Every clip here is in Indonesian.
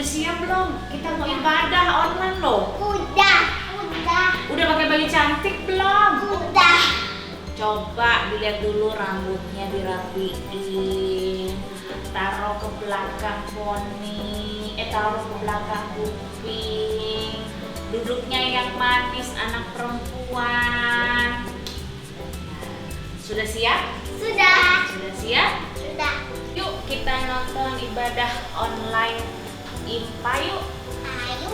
siap belum? Kita mau ibadah online loh. Udah. Udah pakai baju cantik belum? Udah. Coba dilihat dulu rambutnya dirapiin. Taruh ke belakang poni. Taruh ke belakang kuping. Duduknya yang manis anak perempuan. Sudah siap? Sudah. Sudah siap? Sudah. Yuk kita nonton ibadah online IMPA yuk. Ayo.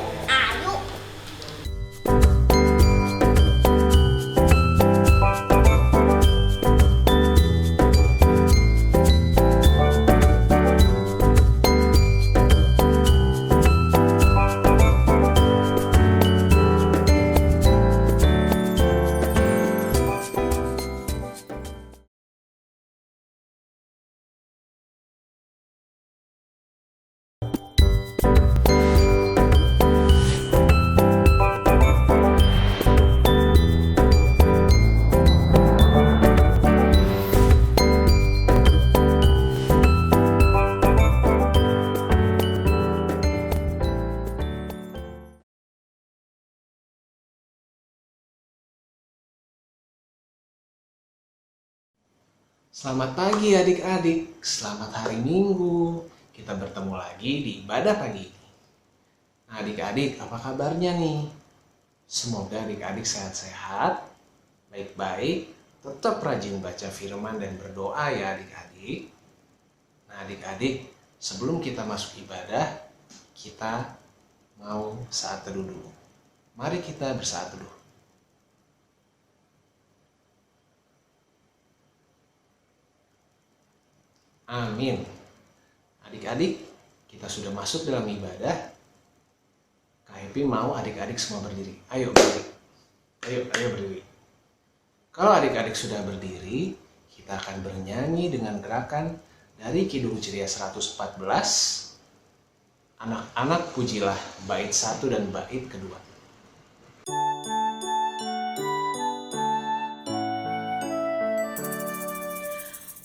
Selamat pagi adik-adik, selamat hari Minggu. Kita bertemu lagi di ibadah pagi ini. Nah adik-adik, apa kabarnya nih? Semoga adik-adik sehat-sehat, baik-baik, tetap rajin baca firman dan berdoa ya adik-adik. Nah adik-adik, sebelum kita masuk ibadah, kita mau saat teduh dulu. Mari kita bersaat teduh. Amin. Adik-adik, kita sudah masuk dalam ibadah. Kak Happy mau adik-adik semua berdiri. Ayo berdiri. Ayo berdiri. Kalau adik-adik sudah berdiri, kita akan bernyanyi dengan gerakan dari Kidung Ceria 114. Anak-anak pujilah bait 1 dan bait kedua.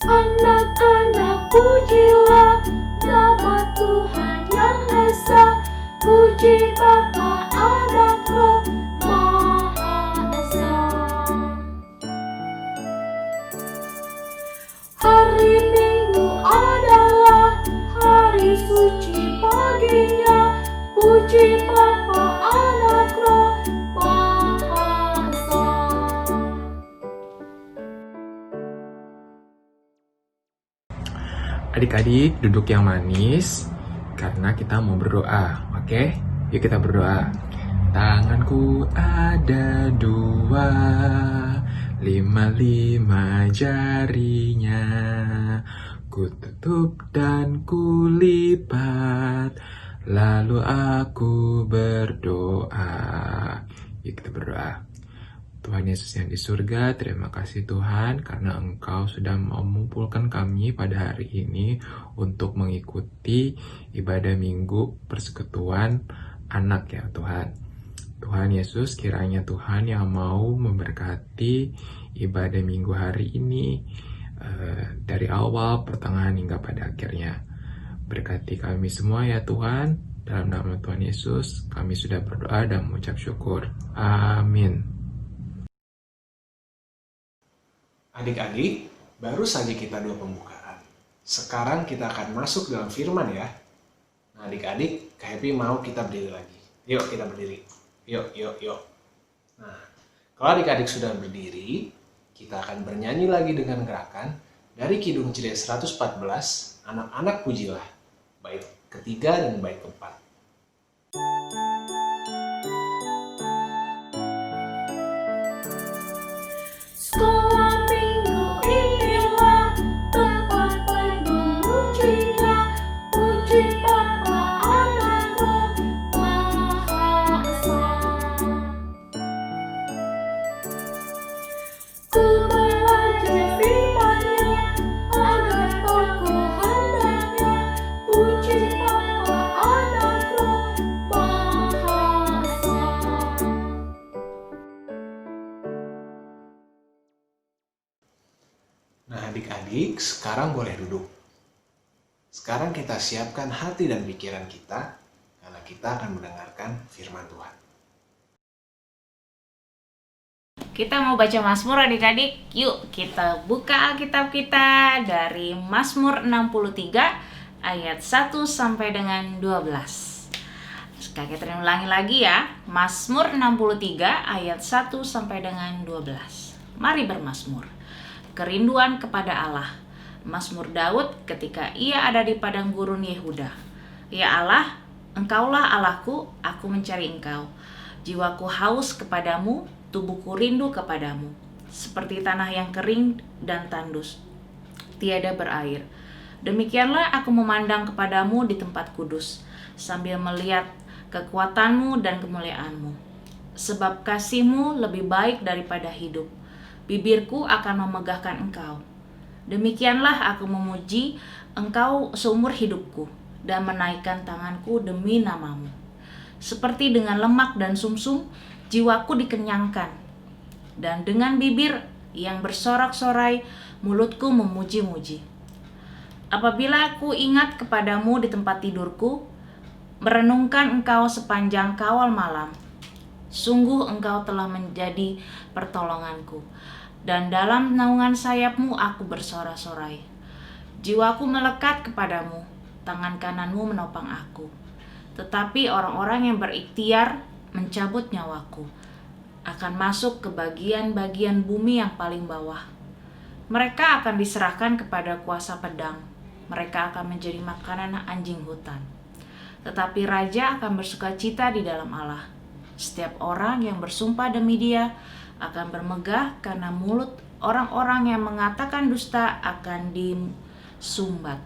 Anak-anak pujilah nama Tuhan yang esa. Puji Bapa, Anak, Roh Maha Esa. Hari Minggu adalah hari suci baginya. Puji Bapa, Anak, Roh Maha Esa. Adik-adik duduk yang manis karena kita mau berdoa, oke? Yuk kita berdoa. Tanganku ada 2, 5 jarinya. Ku tutup dan ku lipat, lalu aku berdoa. Yuk kita berdoa. Tuhan Yesus yang di surga, terima kasih Tuhan karena Engkau sudah mengumpulkan kami pada hari ini untuk mengikuti ibadah minggu persekutuan anak ya Tuhan. Tuhan Yesus, kiranya Tuhan yang mau memberkati ibadah minggu hari ini dari awal, pertengahan hingga pada akhirnya. Berkati kami semua ya Tuhan, dalam nama Tuhan Yesus kami sudah berdoa dan mengucap syukur. Amin. Adik-adik, baru saja kita dua pembukaan. Sekarang kita akan masuk dalam firman ya. Nah adik-adik, Kak Happy mau kita berdiri lagi. Yuk kita berdiri. Yuk. Nah, kalau adik-adik sudah berdiri, kita akan bernyanyi lagi dengan gerakan dari Kidung Ceria 114, Anak-anak pujilah, bait ketiga dan bait keempat. Sekolah minggu inilah tempat memujinya. Puji Bapa, Anak, Roh Maha Esa. Ku belajar firman-Nya agar tahu kehendak-Nya. Puji Bapa, Anak, Roh Maha Esa. Nah adik-adik, sekarang boleh duduk. Sekarang kita siapkan hati dan pikiran kita, karena kita akan mendengarkan firman Tuhan. Kita mau baca Mazmur adik-adik. Yuk kita buka Alkitab kita dari Mazmur 63 ayat 1 sampai dengan 12. Kakak Catherine ulangi lagi ya. Mazmur 63 ayat 1 sampai dengan 12. Mari bermazmur. Kerinduan kepada Allah. Mazmur Daud ketika ia ada di padang gurun Yehuda. Ya Allah, Engkaulah Allahku, aku mencari Engkau. Jiwaku haus kepadamu, tubuhku rindu kepadamu, seperti tanah yang kering dan tandus, tiada berair. Demikianlah aku memandang kepadamu di tempat kudus, sambil melihat kekuatanmu dan kemuliaanmu. Sebab kasihmu lebih baik daripada hidup, bibirku akan memegahkan engkau. Demikianlah aku memuji engkau seumur hidupku, dan menaikkan tanganku demi namamu. Seperti dengan lemak dan sumsum, jiwaku dikenyangkan, dan dengan bibir yang bersorak-sorai, mulutku memuji-muji. Apabila aku ingat kepadamu di tempat tidurku, merenungkan engkau sepanjang kawal malam, sungguh engkau telah menjadi pertolonganku, dan dalam naungan sayapmu aku bersorak-sorai. Jiwaku melekat kepadamu, tangan kananmu menopang aku. Tetapi orang-orang yang berikhtiar mencabut nyawaku akan masuk ke bagian-bagian bumi yang paling bawah. Mereka akan diserahkan kepada kuasa pedang. Mereka akan menjadi makanan anjing hutan. Tetapi raja akan bersukacita di dalam Allah. Setiap orang yang bersumpah demi Dia akan bermegah, karena mulut orang-orang yang mengatakan dusta akan disumbat.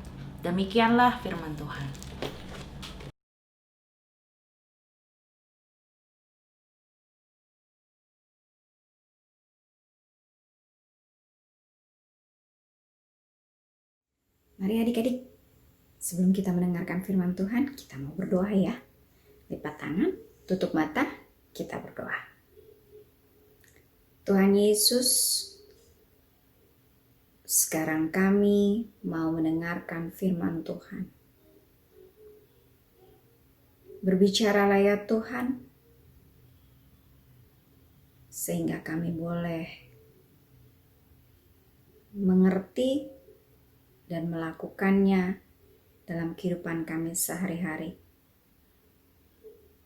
Demikianlah firman Tuhan. Mari adik-adik, sebelum kita mendengarkan firman Tuhan, kita mau berdoa ya. Lipat tangan, tutup mata, kita berdoa. Tuhan Yesus, sekarang kami mau mendengarkan firman Tuhan. Berbicaralah ya Tuhan, sehingga kami boleh mengerti dan melakukannya dalam kehidupan kami sehari-hari.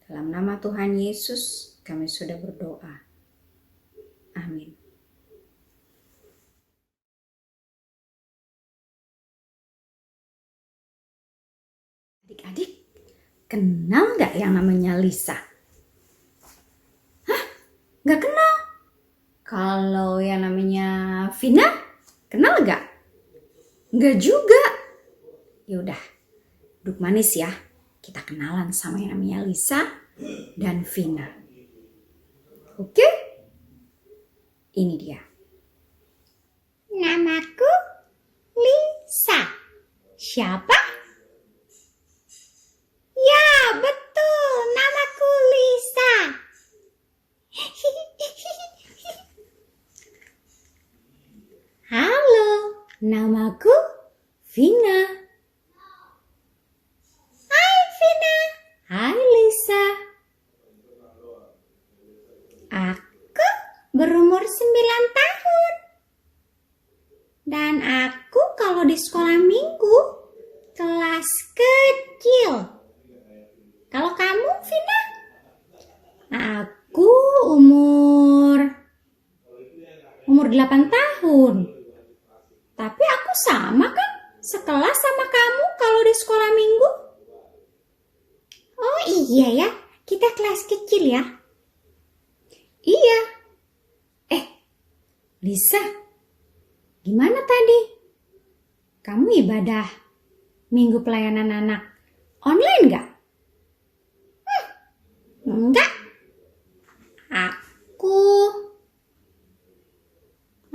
Dalam nama Tuhan Yesus, kami sudah berdoa. Amin. Adik-adik, kenal gak yang namanya Lisa? Hah? Gak kenal? Kalau yang namanya Vina, kenal gak? Enggak juga. Yaudah, duduk manis ya. Kita kenalan sama yang namanya Lisa dan Vina. Oke? Ini dia. Namaku Lisa. Siapa? Ya, betul. Namaku Lisa. Halo, namaku Vina. Hai Vina. Hai Lisa. Aku berumur 9 tahun. Dan aku kalau di sekolah minggu kelas kecil. Kalau kamu Vina? Aku umur 8 tahun. Tapi aku sama kan? Sekelas sama kamu kalau di sekolah minggu. Oh iya ya, kita kelas kecil ya. Iya. Lisa, gimana tadi? Kamu ibadah minggu pelayanan anak online nggak? Enggak.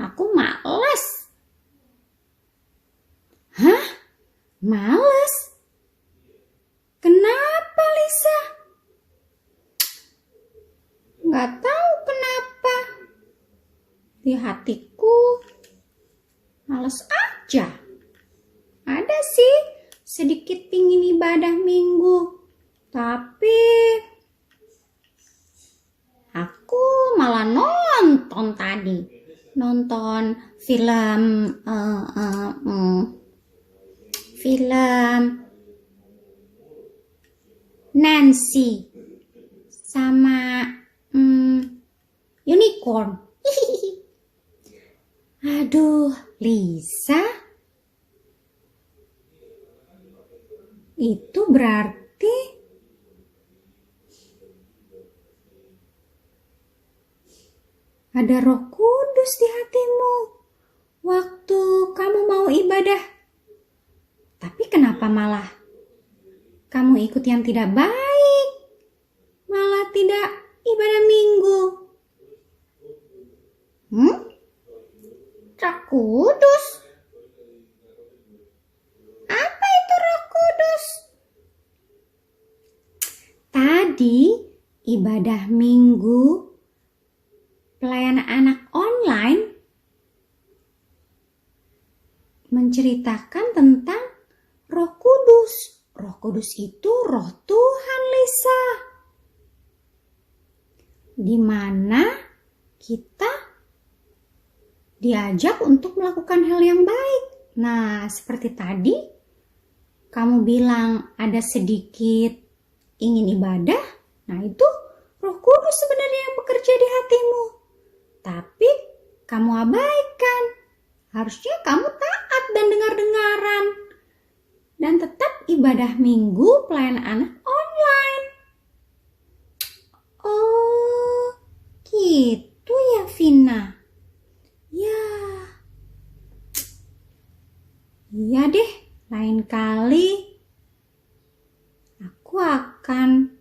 Aku males. Hah? Males? Kenapa, Lisa? Nggak tahu kenapa. Di hatiku males aja. Ada sih sedikit pingin ibadah minggu. Tapi aku malah nonton tadi. Nonton film film Nancy sama unicorn. Aduh, Lisa, itu berarti ada Roh Kudus di hatimu waktu kamu mau ibadah. Tapi kenapa malah kamu ikut yang tidak baik? Malah tidak ibadah minggu. Roh Kudus? Apa itu Roh Kudus? Tadi ibadah minggu pelayanan anak online menceritakan tentang Roh Kudus. Roh Kudus itu Roh Tuhan, Lisa. Di mana kita diajak untuk melakukan hal yang baik. Nah, seperti tadi kamu bilang ada sedikit ingin ibadah. Nah, itu Roh Kudus sebenarnya yang bekerja di hatimu. Tapi kamu abaikan. Harusnya kamu taat dan dengar-dengaran. Dan tetap ibadah minggu pelayanan anak online. Oh, gitu ya, Vina. Ya. Iya deh, lain kali aku akan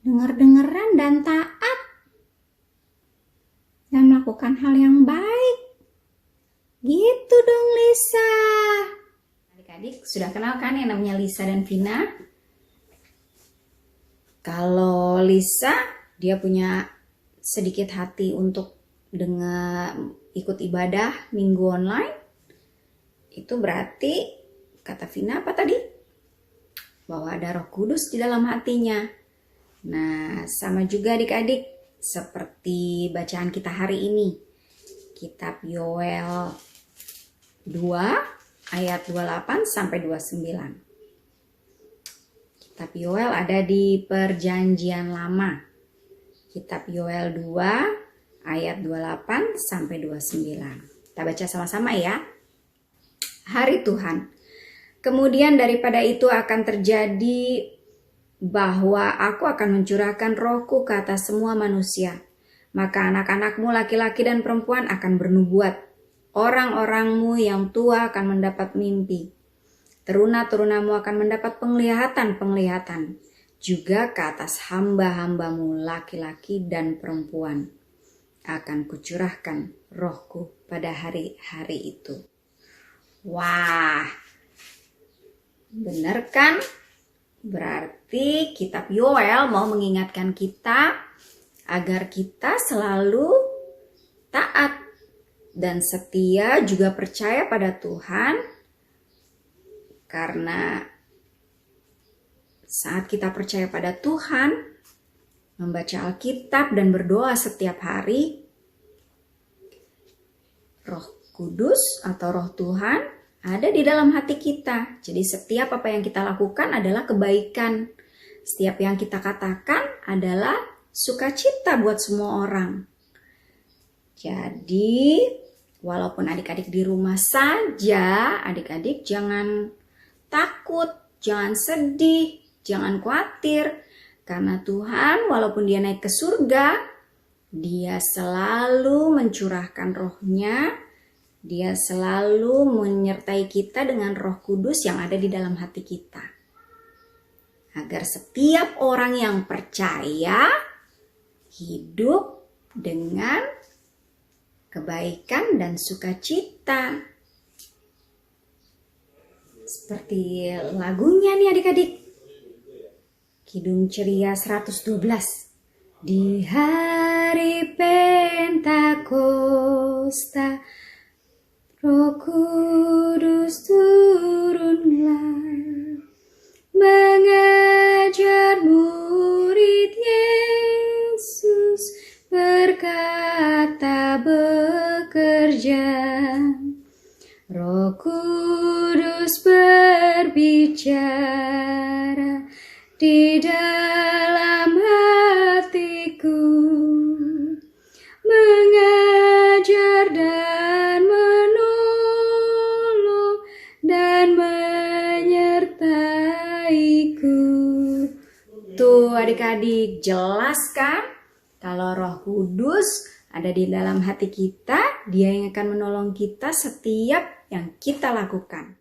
dengar-dengaran dan taat. Dan melakukan hal yang baik. Gitu dong, Lisa. Adik-adik sudah kenal kan yang namanya Lisa dan Vina? Kalau Lisa, dia punya sedikit hati untuk ikut ibadah minggu online. Itu berarti, kata Vina apa tadi? Bahwa ada Roh Kudus di dalam hatinya. Nah, sama juga adik-adik seperti bacaan kita hari ini. Kitab Yoel 2 ayat 28 sampai 29. Kitab Yoel ada di Perjanjian Lama. Kitab Yoel 2 ayat 28 sampai 29. Kita baca sama-sama ya. Hari Tuhan. Kemudian daripada itu akan terjadi bahwa aku akan mencurahkan rohku ke atas semua manusia. Maka anak-anakmu laki-laki dan perempuan akan bernubuat. Orang-orangmu yang tua akan mendapat mimpi. Teruna-terunamu akan mendapat penglihatan-penglihatan. Juga ke atas hamba-hambamu laki-laki dan perempuan. Akan kucurahkan rohku pada hari-hari itu. Wah, benar kan? Berarti kitab Yoel mau mengingatkan kita agar kita selalu taat dan setia, juga percaya pada Tuhan. Karena saat kita percaya pada Tuhan, membaca Alkitab dan berdoa setiap hari, Roh Kudus atau Roh Tuhan ada di dalam hati kita. Jadi setiap apa yang kita lakukan adalah kebaikan. Setiap yang kita katakan adalah sukacita buat semua orang. Jadi walaupun adik-adik di rumah saja, adik-adik jangan takut, jangan sedih, jangan khawatir. Karena Tuhan walaupun dia naik ke surga, dia selalu mencurahkan rohnya. Dia selalu menyertai kita dengan Roh Kudus yang ada di dalam hati kita. Agar setiap orang yang percaya hidup dengan kebaikan dan sukacita. Seperti lagunya nih adik-adik. Kidung Ceria 112. Di hari Pentakosta, Roh Kudus turunlah, mengajar Roh Kudus berbicara di dalam hatiku, mengajar dan menolong dan menyertaiku. Tuh adik-adik, jelas kan? Kalau Roh Kudus ada di dalam hati kita, Dia yang akan menolong kita setiap yang kita lakukan.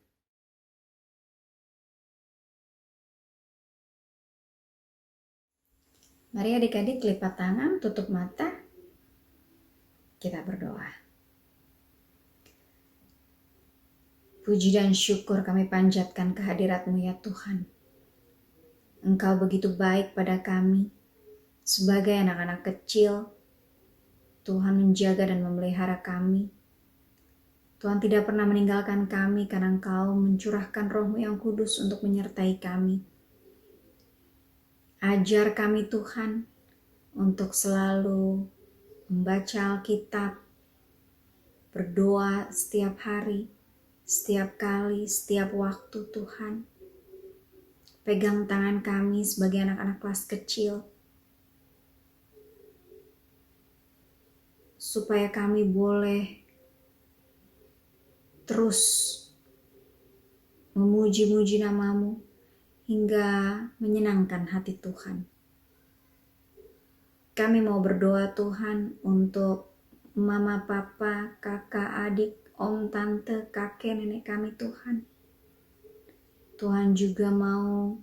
Mari adik-adik lipat tangan, tutup mata. Kita berdoa. Puji dan syukur kami panjatkan kehadirat-Mu ya Tuhan. Engkau begitu baik pada kami. Sebagai anak-anak kecil, Tuhan menjaga dan memelihara kami. Tuhan tidak pernah meninggalkan kami karena Engkau mencurahkan Roh-Mu yang kudus untuk menyertai kami. Ajar kami Tuhan untuk selalu membaca Alkitab, berdoa setiap hari, setiap kali, setiap waktu Tuhan. Pegang tangan kami sebagai anak-anak kelas kecil, supaya kami boleh terus memuji-muji nama-Mu hingga menyenangkan hati Tuhan. Kami mau berdoa Tuhan untuk mama, papa, kakak, adik, om, tante, kakek, nenek kami Tuhan. Tuhan juga mau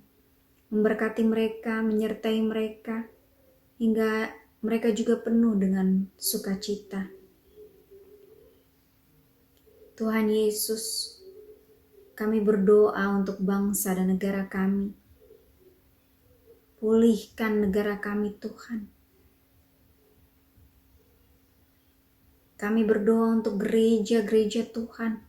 memberkati mereka, menyertai mereka, hingga mereka juga penuh dengan sukacita. Tuhan Yesus, kami berdoa untuk bangsa dan negara kami. Pulihkan negara kami Tuhan. Kami berdoa untuk gereja-gereja Tuhan.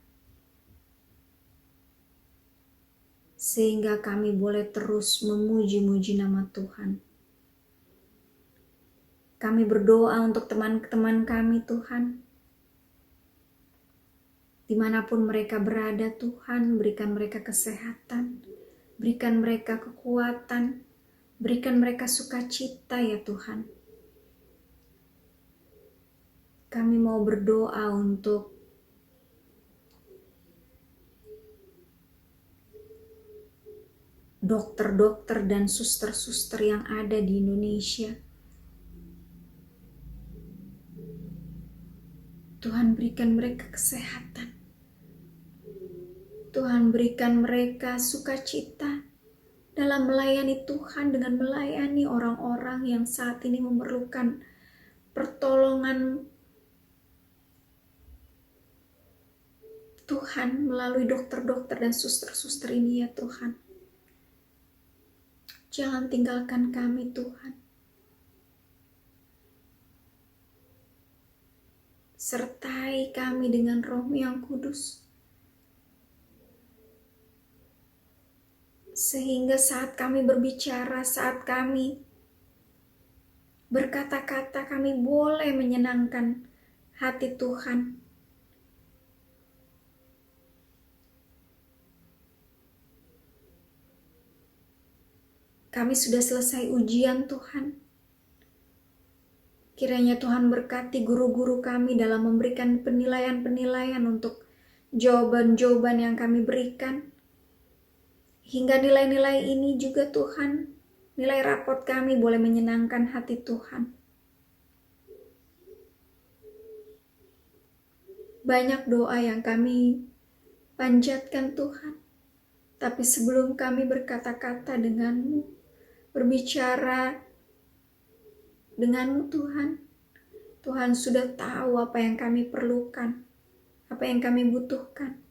Sehingga kami boleh terus memuji-muji nama Tuhan. Kami berdoa untuk teman-teman kami Tuhan. Dimanapun mereka berada Tuhan, berikan mereka kesehatan, berikan mereka kekuatan, berikan mereka sukacita ya Tuhan. Kami mau berdoa untuk dokter-dokter dan suster-suster yang ada di Indonesia. Tuhan berikan mereka kesehatan. Tuhan berikan mereka sukacita dalam melayani Tuhan dengan melayani orang-orang yang saat ini memerlukan pertolongan Tuhan melalui dokter-dokter dan suster-suster ini ya Tuhan. Jangan tinggalkan kami Tuhan. Sertai kami dengan Roh-Mu yang kudus. Sehingga saat kami berbicara, saat kami berkata-kata, kami boleh menyenangkan hati Tuhan. Kami sudah selesai ujian Tuhan. Kiranya Tuhan berkati guru-guru kami dalam memberikan penilaian-penilaian untuk jawaban-jawaban yang kami berikan. Hingga nilai-nilai ini juga Tuhan, nilai raport kami boleh menyenangkan hati Tuhan. Banyak doa yang kami panjatkan Tuhan. Tapi sebelum kami berkata-kata denganmu, berbicara denganmu Tuhan, Tuhan sudah tahu apa yang kami perlukan, apa yang kami butuhkan.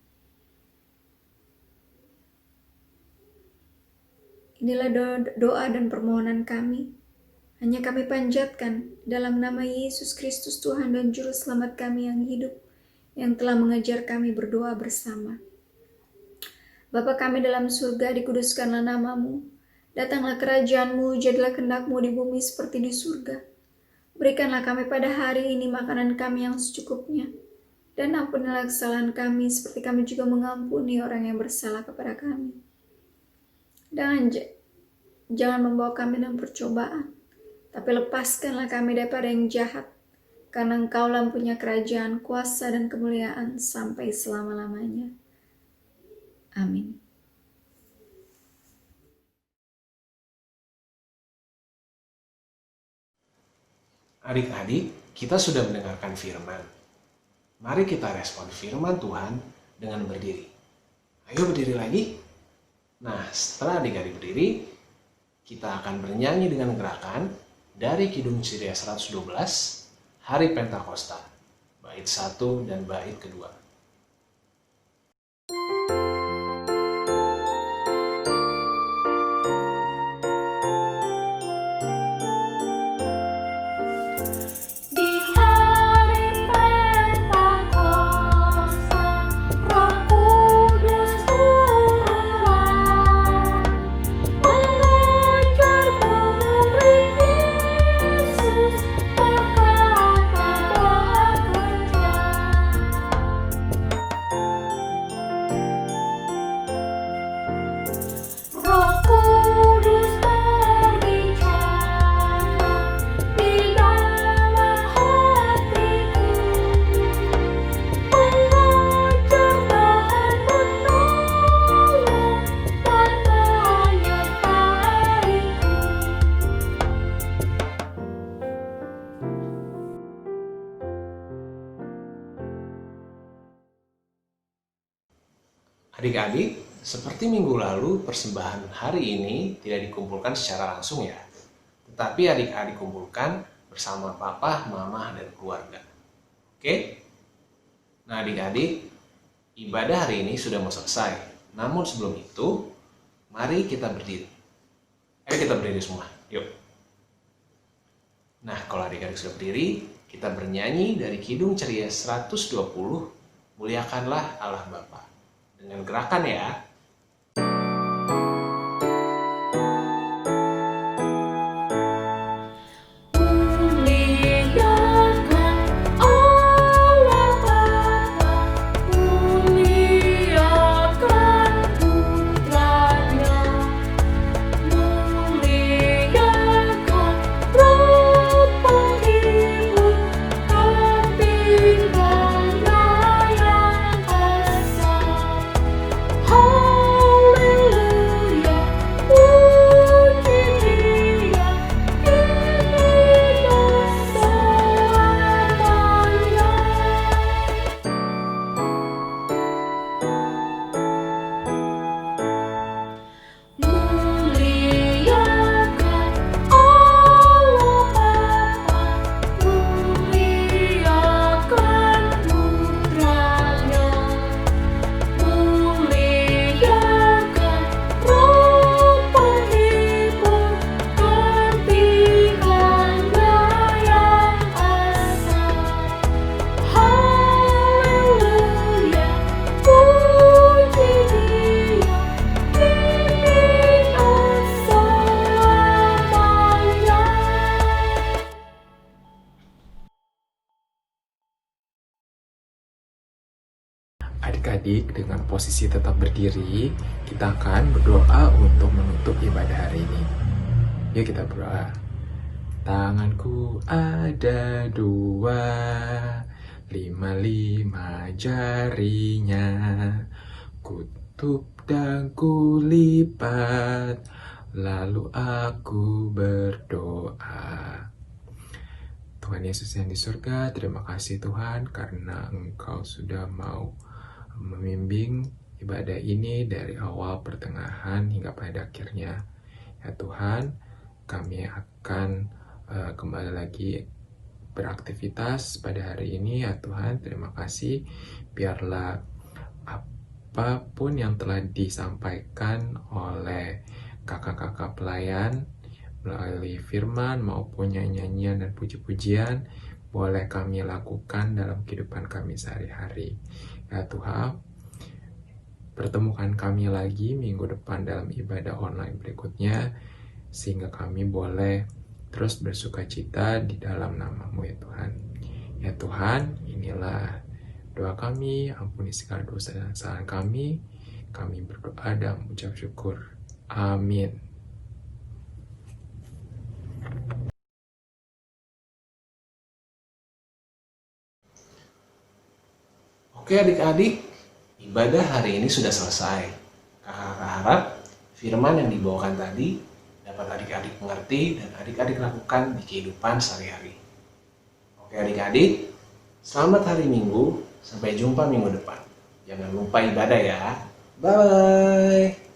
Inilah doa dan permohonan kami. Hanya kami panjatkan dalam nama Yesus Kristus Tuhan dan Juru Selamat kami yang hidup, yang telah mengajar kami berdoa bersama. Bapa kami dalam surga, dikuduskanlah nama-Mu. Datanglah kerajaan-Mu, jadilah kehendak-Mu di bumi seperti di surga. Berikanlah kami pada hari ini makanan kami yang secukupnya. Dan ampunilah kesalahan kami seperti kami juga mengampuni orang yang bersalah kepada kami. Dan jangan membawa kami dalam percobaan, tapi lepaskanlah kami daripada yang jahat. Karena Engkaulah yang punya kerajaan, kuasa, dan kemuliaan sampai selama-lamanya. Amin. Adik-adik, kita sudah mendengarkan firman. Mari kita respon firman Tuhan dengan berdiri. Ayo berdiri lagi. Nah, setelah adik-adik berdiri, kita akan bernyanyi dengan gerakan dari Kidung Ciria 112, Hari Pentakosta, bait 1 dan bait kedua. Di hari Pentakosta, Roh Kudus turunlah, mengajar murid Yesus berkata bekerja. Roh Kudus berbicara di dalam hatiku, mengajar dan menolong dan menyertaiku. Adik-adik, seperti minggu lalu, persembahan hari ini tidak dikumpulkan secara langsung ya. Tetapi adik-adik kumpulkan bersama papa, mama, dan keluarga. Oke? Nah adik-adik, ibadah hari ini sudah mau selesai. Namun sebelum itu, mari kita berdiri. Ayo kita berdiri semua, yuk. Nah kalau adik-adik sudah berdiri, kita bernyanyi dari Kidung Ceria 120, Muliakanlah Allah Bapa. Dengan gerakan ya. Muliakan Allah Bapa, muliakan Putranya, muliakan Roh Penghibur, kepingannya yang esa. Haleluya, puji Dia, kini dan selamanya. Muliakan Allah Bapa, muliakan Putranya, muliakan Roh Penghibur, kepingannya yang esa. Haleluya, puji Dia, kini dan selamanya. Adik-adik, dengan posisi tetap berdiri, kita akan berdoa untuk menutup ibadah hari ini. Yuk kita berdoa. Tanganku ada 2, 5 jarinya, kutup dan kulipat, lalu aku berdoa. Tuhan Yesus yang di surga, terima kasih Tuhan karena Engkau sudah mau membimbing ibadah ini dari awal, pertengahan, hingga pada akhirnya. Ya Tuhan, kami akan kembali lagi beraktivitas pada hari ini. Ya Tuhan, terima kasih. Biarlah apapun yang telah disampaikan oleh kakak-kakak pelayan melalui firman maupun nyanyian dan puji-pujian boleh kami lakukan dalam kehidupan kami sehari-hari. Ya Tuhan, pertemukan kami lagi minggu depan dalam ibadah online berikutnya, sehingga kami boleh terus bersuka cita di dalam nama-Mu ya Tuhan. Ya Tuhan, inilah doa kami, ampuni segala dosa dan kesalahan kami. Kami berdoa dan mengucap syukur. Amin. Oke adik-adik, ibadah hari ini sudah selesai. Kakak harap firman yang dibawakan tadi dapat adik-adik mengerti dan adik-adik lakukan di kehidupan sehari-hari. Oke adik-adik, selamat hari Minggu, sampai jumpa minggu depan. Jangan lupa ibadah ya. Bye-bye.